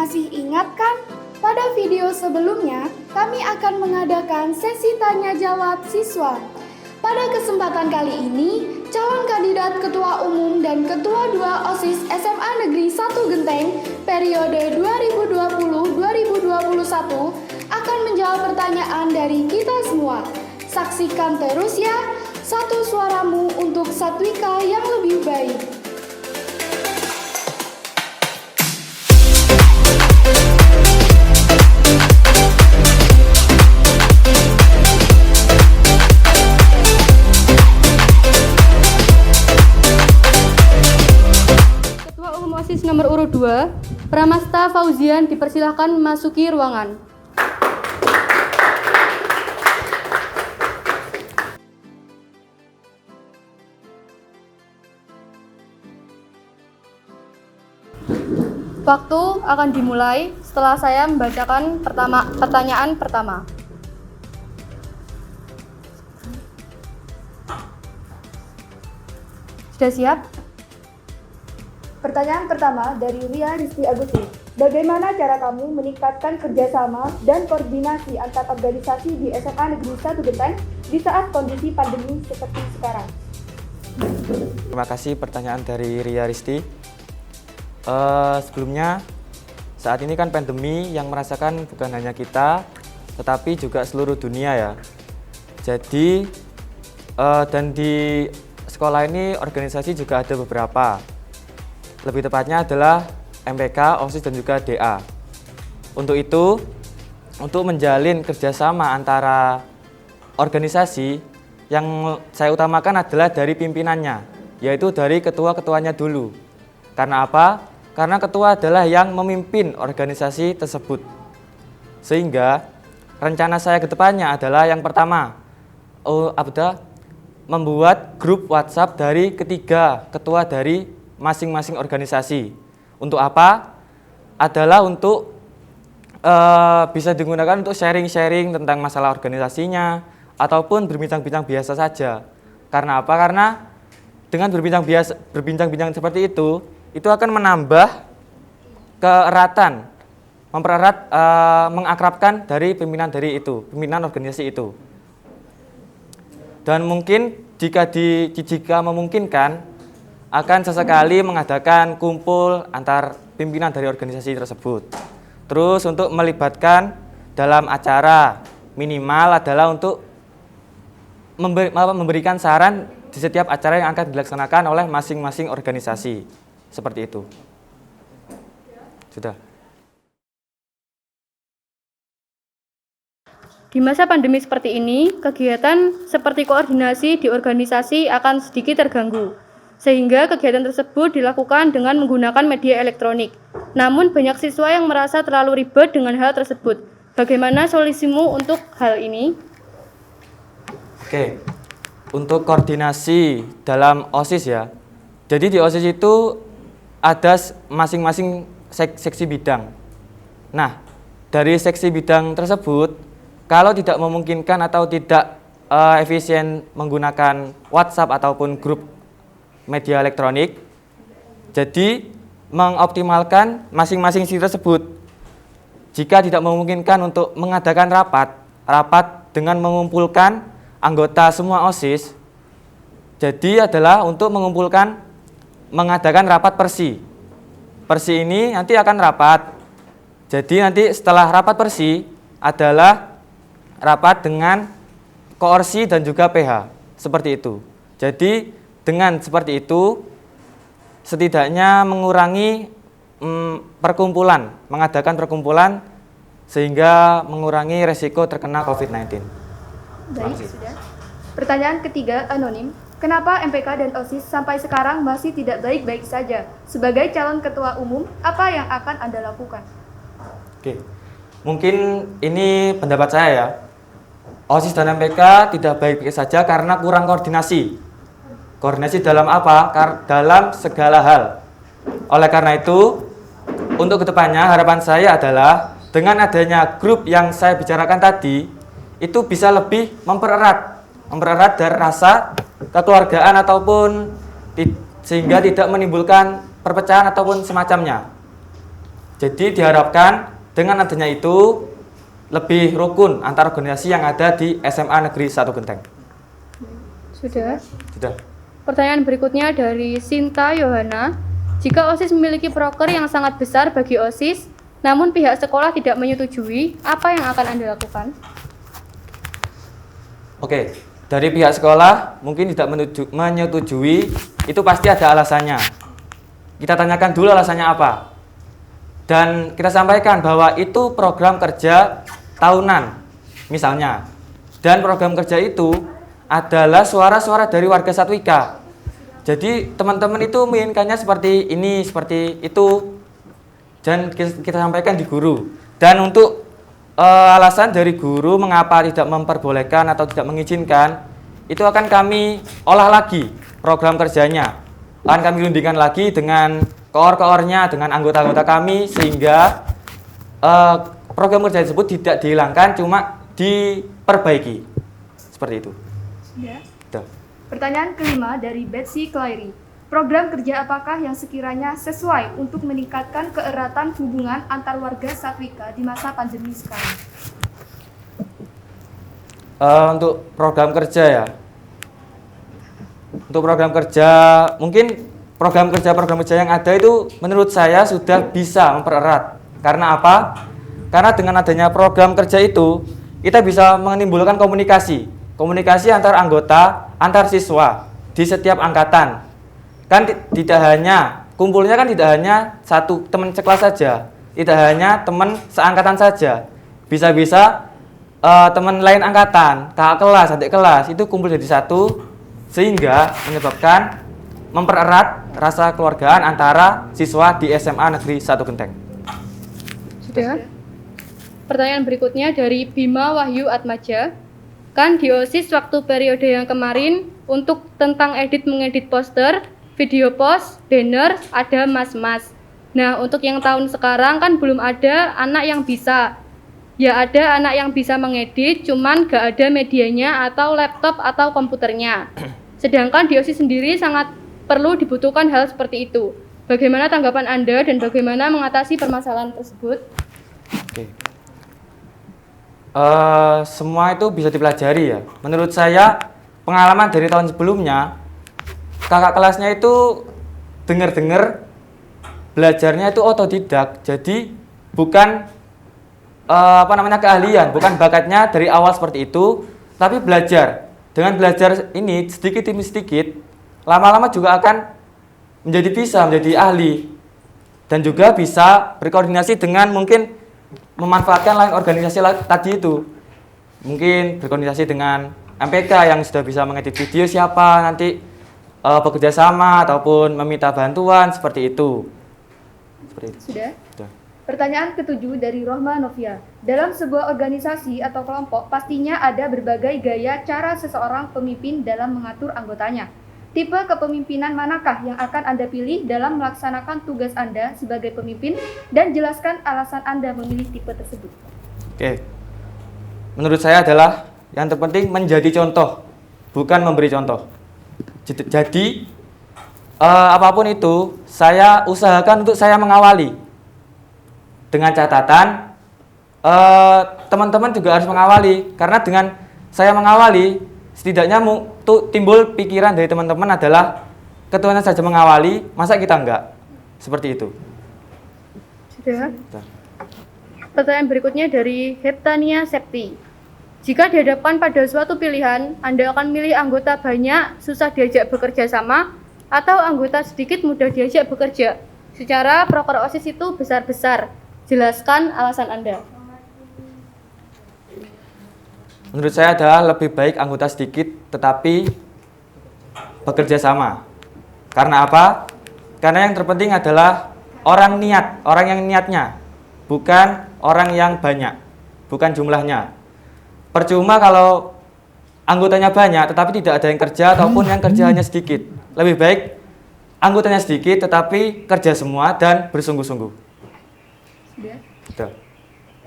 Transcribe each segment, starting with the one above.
Masih ingat kan? Pada video sebelumnya, kami akan mengadakan sesi tanya-jawab siswa. Pada kesempatan kali ini, calon kandidat Ketua Umum dan Ketua 2 OSIS SMA Negeri 1 Genteng periode 2020-2021 akan menjawab pertanyaan dari kita semua. Saksikan terus ya, satu suaramu untuk Satwika yang lebih baik. OSIS nomor urut 2, Pramasta Fauzian dipersilahkan memasuki ruangan. Waktu akan dimulai setelah saya membacakan pertanyaan pertama. Sudah siap? Pertanyaan pertama dari Ria Rizky Agustin. Bagaimana cara kamu meningkatkan kerjasama dan koordinasi antar organisasi di SMA Negeri 1 Genteng di saat kondisi pandemi seperti sekarang? Terima kasih pertanyaan dari Ria Rizky. Sebelumnya, saat ini kan pandemi yang merasakan bukan hanya kita, tetapi juga seluruh dunia ya. Jadi, dan di sekolah ini organisasi juga ada beberapa. Lebih tepatnya adalah MPK, OSIS, dan juga DA. Untuk itu, untuk menjalin kerjasama antara organisasi, yang saya utamakan adalah dari pimpinannya, yaitu dari ketua-ketuanya dulu. Karena apa? Karena ketua adalah yang memimpin organisasi tersebut. Sehingga, rencana saya ke depannya adalah yang pertama, membuat grup WhatsApp dari ketiga ketua dari masing-masing organisasi. Untuk apa? Adalah untuk bisa digunakan untuk sharing-sharing tentang masalah organisasinya ataupun berbincang-bincang biasa saja. Karena apa? Karena dengan berbincang-bincang seperti itu akan menambah keeratan, mempererat, mengakrabkan dari pimpinan organisasi itu. Dan mungkin jika memungkinkan akan sesekali mengadakan kumpul antar pimpinan dari organisasi tersebut. Terus untuk melibatkan dalam acara minimal adalah untuk memberikan saran di setiap acara yang akan dilaksanakan oleh masing-masing organisasi. Seperti itu. Sudah. Di masa pandemi seperti ini, kegiatan seperti koordinasi di organisasi akan sedikit terganggu. Sehingga kegiatan tersebut dilakukan dengan menggunakan media elektronik. Namun banyak siswa yang merasa terlalu ribet dengan hal tersebut. Bagaimana solusimu untuk hal ini? Oke, untuk koordinasi dalam OSIS ya. Jadi di OSIS itu ada masing-masing seksi bidang. Nah, dari seksi bidang tersebut, kalau tidak memungkinkan atau tidak efisien menggunakan WhatsApp ataupun grup media elektronik, jadi mengoptimalkan masing-masing sisi tersebut. Jika tidak memungkinkan untuk mengadakan rapat dengan mengumpulkan anggota semua OSIS, jadi adalah untuk mengadakan rapat persi. Persi ini nanti akan rapat. Jadi nanti setelah rapat persi adalah rapat dengan koorsi dan juga PH. Seperti itu. Jadi dengan seperti itu, setidaknya mengurangi mengadakan perkumpulan sehingga mengurangi resiko terkena COVID-19. Baik, sudah. Pertanyaan ketiga, anonim. Kenapa MPK dan OSIS sampai sekarang masih tidak baik-baik saja? Sebagai calon ketua umum, apa yang akan Anda lakukan? Oke, mungkin ini pendapat saya ya. OSIS dan MPK tidak baik-baik saja karena kurang koordinasi. Koordinasi dalam apa? Dalam segala hal. Oleh karena itu, untuk kedepannya harapan saya adalah dengan adanya grup yang saya bicarakan tadi, itu bisa lebih mempererat dari rasa kekeluargaan ataupun sehingga tidak menimbulkan perpecahan ataupun semacamnya. Jadi diharapkan dengan adanya itu lebih rukun antar organisasi yang ada di SMA Negeri 1 Genteng. Sudah. Sudah. Pertanyaan berikutnya dari Sinta Yohana. Jika OSIS memiliki proker yang sangat besar bagi OSIS, namun pihak sekolah tidak menyetujui, apa yang akan Anda lakukan? Oke, dari pihak sekolah mungkin tidak menyetujui, itu pasti ada alasannya. Kita tanyakan dulu alasannya apa. Dan kita sampaikan bahwa itu program kerja tahunan, misalnya. Dan program kerja itu adalah suara-suara dari warga Satwika. Jadi teman-teman itu menginginkannya seperti ini, seperti itu. Dan kita sampaikan di guru. Dan untuk alasan dari guru mengapa tidak memperbolehkan atau tidak mengizinkan, itu akan kami olah lagi program kerjanya. Akan kami rundingkan lagi dengan koor-koornya, dengan anggota-anggota kami, sehingga program kerja tersebut tidak dihilangkan, cuma diperbaiki. Seperti itu. Ya. Tuh. Pertanyaan kelima dari Betsy Clary. Program kerja apakah yang sekiranya sesuai untuk meningkatkan keeratan hubungan antar warga Satwika di masa pandemi sekarang? Untuk program kerja ya. Untuk program kerja, mungkin program kerja yang ada itu menurut saya sudah bisa mempererat. Karena apa? Karena dengan adanya program kerja itu, kita bisa menimbulkan komunikasi antar anggota, antar siswa di setiap angkatan. Kan tidak hanya kumpulnya kan tidak hanya satu teman sekelas saja, tidak hanya teman seangkatan saja. Bisa-bisa teman lain angkatan, kakak kelas, adik kelas itu kumpul jadi satu, sehingga menyebabkan mempererat rasa keluargaan antara siswa di SMA Negeri 1 Genteng. Sudah. Pertanyaan berikutnya dari Bima Wahyu Atmaja. Kan di OSIS waktu periode yang kemarin untuk tentang mengedit poster, video post, banner, ada mas-mas. Nah, untuk yang tahun sekarang kan belum ada anak yang bisa. Ya ada anak yang bisa mengedit, cuman gak ada medianya atau laptop atau komputernya. Sedangkan di OSIS sendiri sangat perlu dibutuhkan hal seperti itu. Bagaimana tanggapan Anda dan bagaimana mengatasi permasalahan tersebut? Oke. Semua itu bisa dipelajari ya. Menurut saya pengalaman dari tahun sebelumnya, kakak kelasnya itu dengar-dengar belajarnya itu otodidak. Jadi bukan keahlian, bukan bakatnya dari awal seperti itu, tapi belajar. Dengan belajar ini sedikit demi sedikit, lama-lama juga akan menjadi ahli dan juga bisa berkoordinasi dengan mungkin memanfaatkan lain organisasi tadi itu. Mungkin berkoordinasi dengan MPK yang sudah bisa mengedit video siapa nanti bekerja sama ataupun meminta bantuan seperti itu. Sudah? Pertanyaan ketujuh dari Rohma Novia. Dalam sebuah organisasi atau kelompok, pastinya ada berbagai gaya cara seseorang pemimpin dalam mengatur anggotanya. Tipe kepemimpinan manakah yang akan Anda pilih dalam melaksanakan tugas Anda sebagai pemimpin dan jelaskan alasan Anda memilih tipe tersebut? Oke. Menurut saya adalah yang terpenting menjadi contoh, bukan memberi contoh. Jadi apapun itu, saya usahakan untuk saya mengawali. Dengan catatan, teman-teman juga harus mengawali. Karena dengan saya mengawali, setidaknya timbul pikiran dari teman-teman adalah ketuanya saja mengawali, masa kita enggak? Seperti itu. Sudah. Pertanyaan berikutnya dari Heptania Septi. Jika dihadapkan pada suatu pilihan, Anda akan milih anggota banyak, susah diajak bekerja sama, atau anggota sedikit mudah diajak bekerja? Secara proker OSIS itu besar-besar. Jelaskan alasan Anda. Menurut saya adalah lebih baik anggota sedikit tetapi bekerja sama. Karena apa? Karena yang terpenting adalah orang yang niatnya, bukan orang yang banyak, bukan jumlahnya. Percuma kalau anggotanya banyak tetapi tidak ada yang kerja ataupun yang kerja hanya sedikit. Lebih baik anggotanya sedikit tetapi kerja semua dan bersungguh-sungguh. Sudah.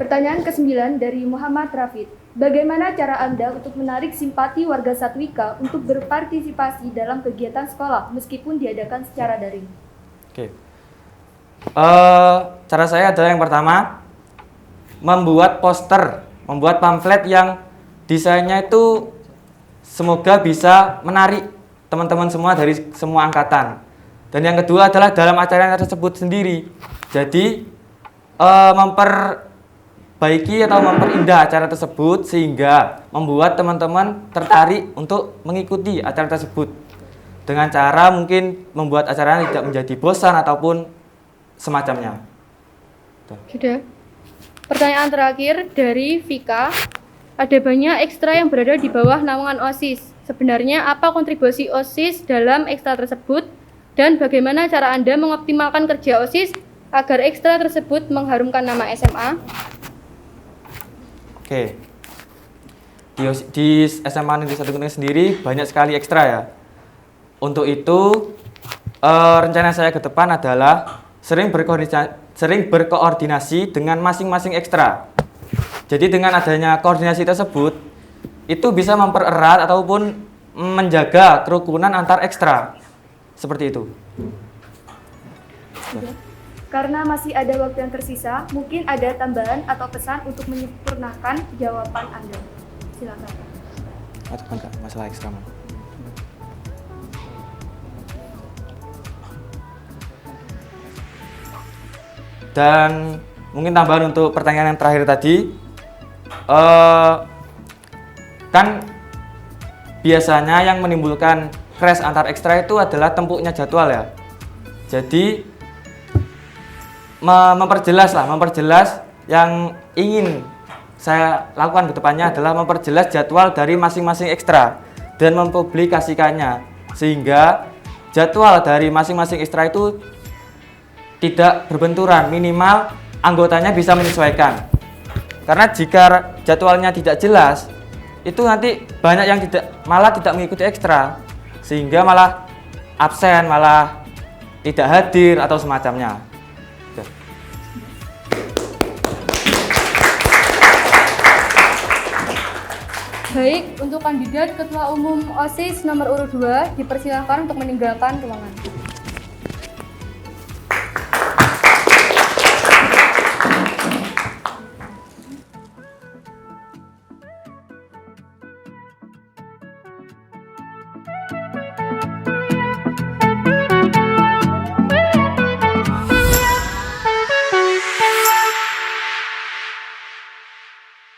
Pertanyaan ke-9 dari Muhammad Rafid. Bagaimana cara Anda untuk menarik simpati warga Satwika untuk berpartisipasi dalam kegiatan sekolah meskipun diadakan secara daring? Oke. Cara saya adalah yang pertama, membuat poster, membuat pamflet yang desainnya itu semoga bisa menarik teman-teman semua dari semua angkatan. Dan yang kedua adalah dalam acara tersebut sendiri. Jadi memperbaiki atau memperindah acara tersebut sehingga membuat teman-teman tertarik untuk mengikuti acara tersebut. Dengan cara mungkin membuat acaranya tidak menjadi bosan ataupun semacamnya. Sudah. Pertanyaan terakhir dari Vika. Ada banyak ekstra yang berada di bawah naungan OSIS. Sebenarnya apa kontribusi OSIS dalam ekstra tersebut dan bagaimana cara Anda mengoptimalkan kerja OSIS agar ekstra tersebut mengharumkan nama SMA? Oke. Di SMA Negeri 1 Kuningan sendiri banyak sekali ekstra ya. Untuk itu rencana saya ke depan adalah sering berkoordinasi dengan masing-masing ekstra. Jadi dengan adanya koordinasi tersebut, itu bisa mempererat ataupun menjaga kerukunan antar ekstra. Seperti itu. Karena masih ada waktu yang tersisa, mungkin ada tambahan atau pesan untuk menyempurnakan jawaban Anda. Silakan. Masalah ekstra. Dan mungkin tambahan untuk pertanyaan yang terakhir tadi. Kan biasanya yang menimbulkan crash antar ekstra itu adalah tempuknya jadwal ya. Jadi memperjelas yang ingin saya lakukan ke depannya adalah memperjelas jadwal dari masing-masing ekstra dan mempublikasikannya sehingga jadwal dari masing-masing ekstra itu tidak berbenturan, minimal anggotanya bisa menyesuaikan. Karena jika jadwalnya tidak jelas, itu nanti banyak yang malah tidak mengikuti ekstra, sehingga malah absen, malah tidak hadir atau semacamnya. Baik, untuk kandidat Ketua Umum OSIS nomor urut 2 dipersilakan untuk meninggalkan ruangan.